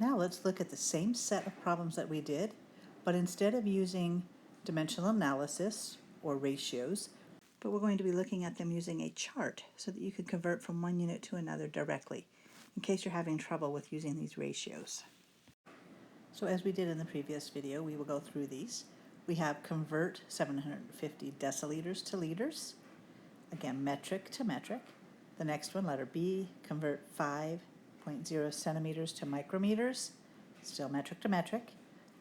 Now let's look at the same set of problems that we did, but instead of using dimensional analysis or ratios, but we're going to be looking at them using a chart so that you can convert from one unit to another directly, in case you're having trouble with using these ratios. So as we did in the previous video, we will go through these. We have convert 750 deciliters to liters. Again, metric to metric. The next one, letter B, convert 5.0 centimeters to micrometers, still metric to metric.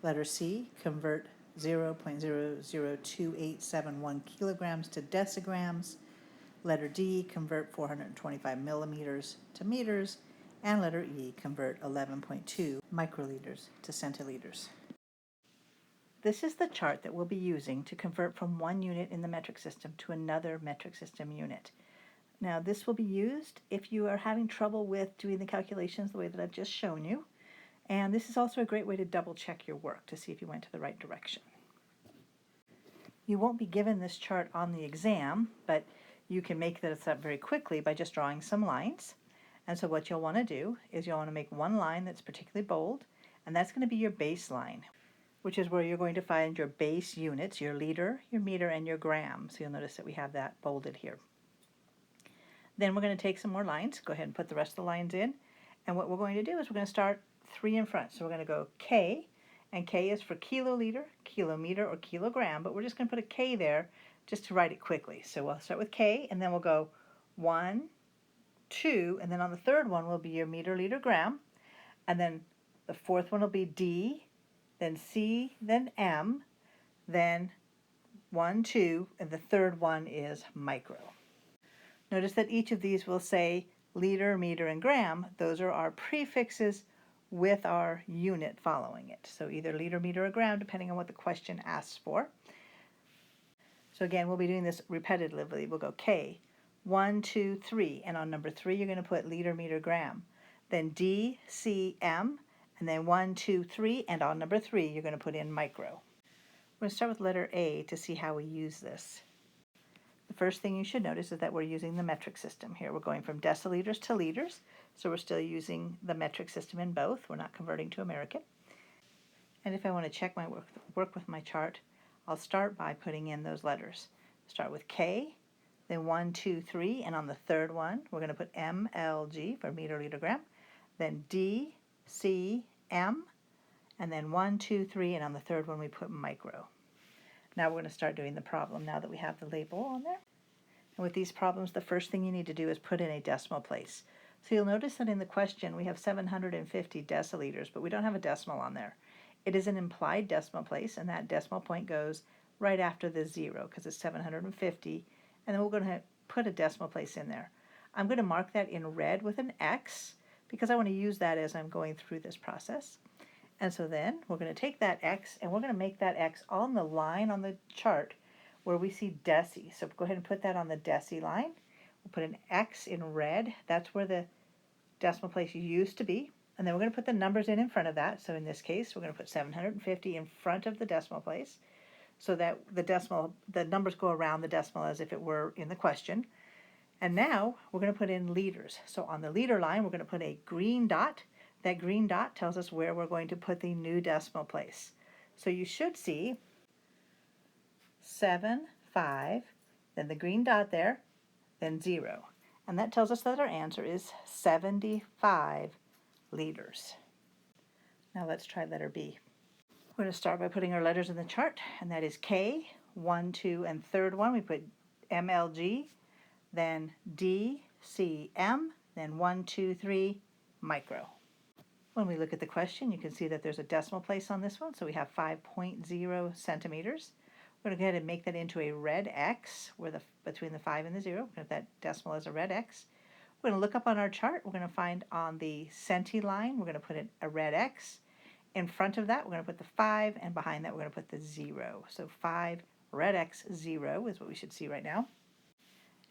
Letter C, convert 0.002871 kilograms to decigrams. Letter D, convert 425 millimeters to meters. And letter E, convert 11.2 microliters to centiliters. This is the chart that we'll be using to convert from one unit in the metric system to another metric system unit. Now this will be used if you are having trouble with doing the calculations the way that I've just shown you. And this is also a great way to double check your work to see if you went to the right direction. You won't be given this chart on the exam, but you can make this up very quickly by just drawing some lines. And so what you'll want to do is you'll want to make one line that's particularly bold, and that's going to be your baseline, which is where you're going to find your base units, your liter, your meter, and your gram. So you'll notice that we have that bolded here. Then we're going to take some more lines. Go ahead and put the rest of the lines in. And what we're going to do is we're going to start 3 in front. So we're going to go K, and K is for kiloliter, kilometer, or kilogram, but we're just going to put a K there just to write it quickly. So we'll start with K, and then we'll go 1, 2, and then on the third one will be your meter, liter, gram, and then the fourth one will be D, then C, then M, then 1, 2, and the third one is micro. Notice that each of these will say liter, meter, and gram. Those are our prefixes with our unit following it. So either liter, meter, or gram, depending on what the question asks for. So again, we'll be doing this repetitively. We'll go K, 1, 2, 3, and on number 3 you're going to put liter, meter, gram. Then D, C, M, and then 1, 2, 3, and on number 3 you're going to put in micro. We're going to start with letter A to see how we use this. The first thing you should notice is that we're using the metric system here. We're going from deciliters to liters, so we're still using the metric system in both. We're not converting to American. And if I want to check my work with my chart, I'll start by putting in those letters. Start with K, then 1, 2, 3, and on the third one we're going to put MLG for meter, liter, gram, then D, C, M, and then 1, 2, 3, and on the third one we put micro. Now we're going to start doing the problem now that we have the label on there. And with these problems, the first thing you need to do is put in a decimal place. So you'll notice that in the question we have 750 deciliters, but we don't have a decimal on there. It is an implied decimal place, and that decimal point goes right after the 0 because it's 750, and then we're going to put a decimal place in there. I'm going to mark that in red with an X because I want to use that as I'm going through this process. And so then we're going to take that X and we're going to make that X on the line on the chart where we see deci. So go ahead and put that on the deci line. We'll put an X in red. That's where the decimal place used to be. And then we're going to put the numbers in front of that. So in this case, we're going to put 750 in front of the decimal place so that the numbers go around the decimal as if it were in the question. And now we're going to put in liters. So on the liter line, we're going to put a green dot. That green dot tells us where we're going to put the new decimal place. So you should see 7, 5, then the green dot there, then 0. And that tells us that our answer is 75 liters. Now let's try letter B. We're going to start by putting our letters in the chart, and that is K, 1, 2, and third one. We put MLG, then D, C, M, then 1, 2, 3, micro. When we look at the question, you can see that there's a decimal place on this one, so we have 5.0 centimeters. We're going to go ahead and make that into a red X where between the 5 and the 0. We're going to have that decimal as a red X. We're going to look up on our chart. We're going to find on the centi line, we're going to put in a red X. In front of that, we're going to put the 5, and behind that, we're going to put the 0. So 5, red X, 0 is what we should see right now.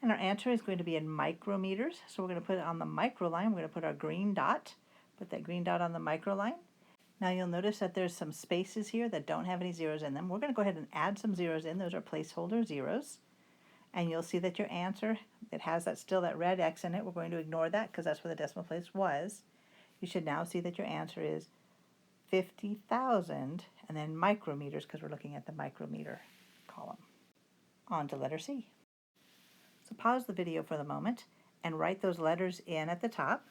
And our answer is going to be in micrometers. So we're going to put it on the micro line. We're going to put our green dot. Put that green dot on the micro line. Now you'll notice that there's some spaces here that don't have any zeros in them. We're going to go ahead and add some zeros in. Those are placeholder zeros. And you'll see that your answer, it has still that red X in it. We're going to ignore that because that's where the decimal place was. You should now see that your answer is 50,000 and then micrometers because we're looking at the micrometer column. On to letter C. So pause the video for the moment and write those letters in at the top.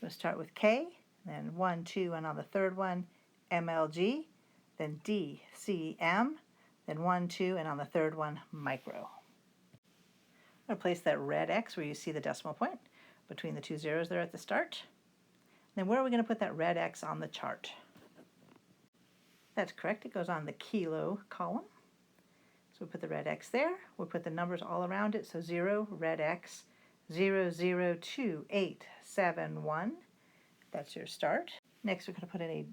We'll start with K, then 1, 2, and on the third one, MLG, then D, C, M, then 1, 2, and on the third one, micro. I'm going to place that red X where you see the decimal point between the two zeros there at the start. Then where are we going to put that red X on the chart? That's correct, it goes on the kilo column. So we put the red X there, we'll put the numbers all around it, so 0, red X, 002871, that's your start. Next we're going to put in a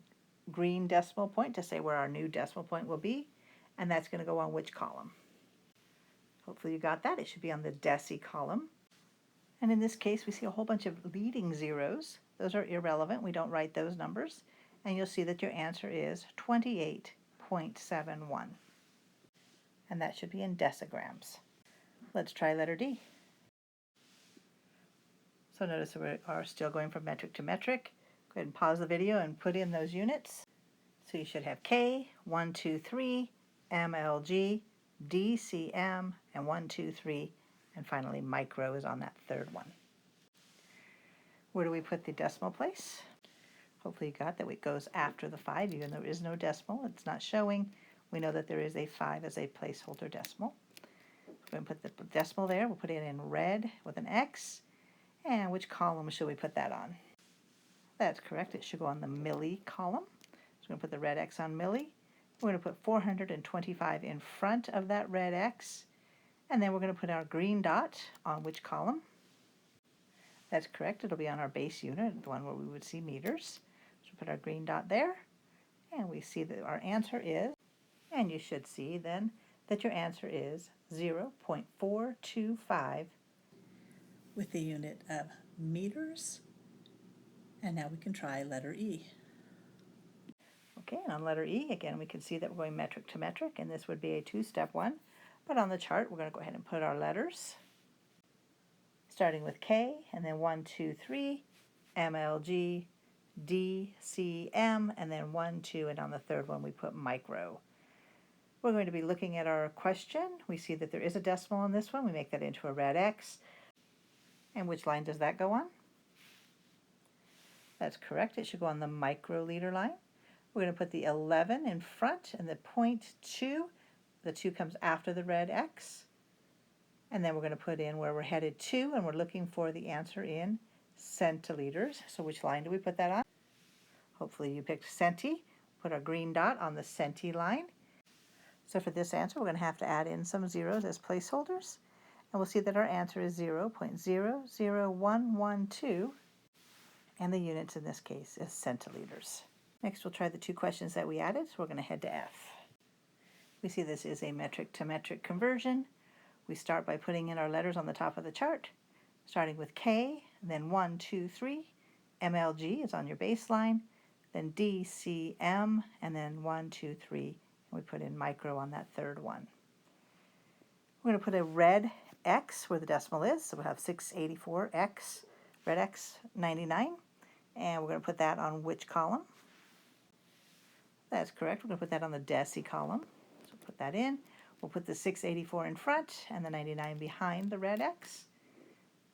green decimal point to say where our new decimal point will be, and that's going to go on which column. Hopefully you got that, it should be on the deci column. And in this case we see a whole bunch of leading zeros. Those are irrelevant, we don't write those numbers, and you'll see that your answer is 28.71. And that should be in decigrams. Let's try letter D. So notice that we are still going from metric to metric. Go ahead and pause the video and put in those units. So you should have K, 1, 2, 3, MLG, DCM, and 1, 2, 3, and finally micro is on that third one. Where do we put the decimal place? Hopefully you got that it goes after the 5, even though there is no decimal, it's not showing. We know that there is a 5 as a placeholder decimal. We're going to put the decimal there. We'll put it in red with an X. And which column should we put that on? That's correct. It should go on the milli column. So we're going to put the red X on milli. We're going to put 425 in front of that red X. And then we're going to put our green dot on which column? That's correct. It'll be on our base unit, the one where we would see meters. So we'll put our green dot there. And we see that our answer is, and you should see then that your answer is 0.425 with the unit of meters. And now we can try letter E. Okay, and on letter E, again, we can see that we're going metric to metric, and this would be a two-step one. But on the chart, we're going to go ahead and put our letters, starting with K, and then 1, 2, 3, MLG, D, C, M, and then 1, 2, and on the third one, we put micro. We're going to be looking at our question. We see that there is a decimal on this one. We make that into a red X. And which line does that go on? That's correct. It should go on the microliter line. We're going to put the 11 in front and the 0.2. The 2 comes after the red X. And then we're going to put in where we're headed to, and we're looking for the answer in centiliters. So which line do we put that on? Hopefully you picked centi. Put our green dot on the centi line. So for this answer, we're going to have to add in some zeros as placeholders. And we'll see that our answer is 0.00112. And the units in this case is centiliters. Next, we'll try the two questions that we added. So we're going to head to F. We see this is a metric to metric conversion. We start by putting in our letters on the top of the chart, starting with K, then 1, 2, 3. MLG is on your baseline, then D, C, M, and then 1, 2, 3. We put in micro on that third one. We're going to put a red X where the decimal is, so we'll have 684X, red X 99, and we're going to put that on which column? That's correct, we're going to put that on the deci column, so put that in. We'll put the 684 in front and the 99 behind the red X.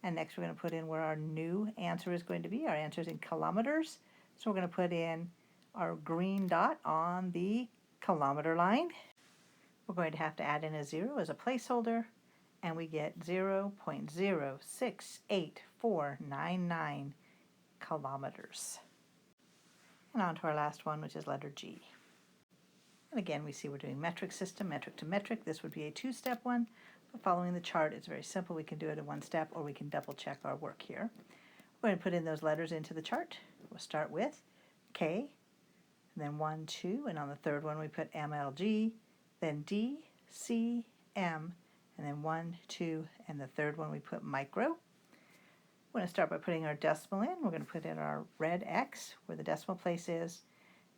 And next we're going to put in where our new answer is going to be. Our answer is in kilometers, so we're going to put in our green dot on the kilometer line. We're going to have to add in a 0 as a placeholder, and we get 0.068499 kilometers. And on to our last one, which is letter G. And again, we see we're doing metric system, metric to metric. This would be a two-step one, but following the chart, it's very simple. We can do it in one step, or we can double check our work here. We're going to put in those letters into the chart. We'll start with K, and then 1, 2, and on the third one we put MLG, then D, C, M, and then 1, 2, and the third one we put micro. We're going to start by putting our decimal in. We're going to put in our red X where the decimal place is,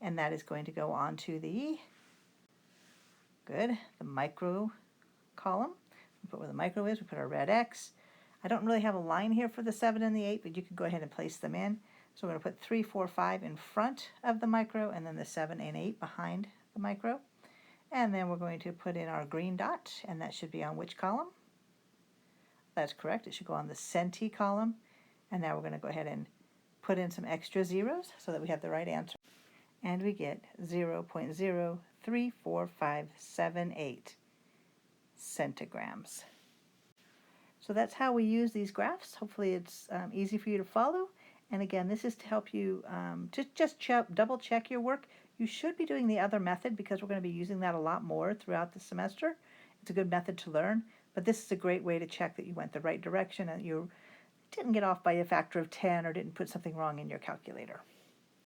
and that is going to go onto the micro column. We put where the micro is, we put our red X. I don't really have a line here for the 7 and the 8, but you can go ahead and place them in. So we're going to put 3, 4, 5 in front of the micro, and then the 7 and 8 behind the micro. And then we're going to put in our green dot, and that should be on which column? That's correct, it should go on the centi column. And now we're going to go ahead and put in some extra zeros so that we have the right answer. And we get 0.034578 centigrams. So that's how we use these graphs. Hopefully it's easy for you to follow. And again, this is to help you double check your work. You should be doing the other method because we're going to be using that a lot more throughout the semester. It's a good method to learn, but this is a great way to check that you went the right direction and you didn't get off by a factor of 10 or didn't put something wrong in your calculator.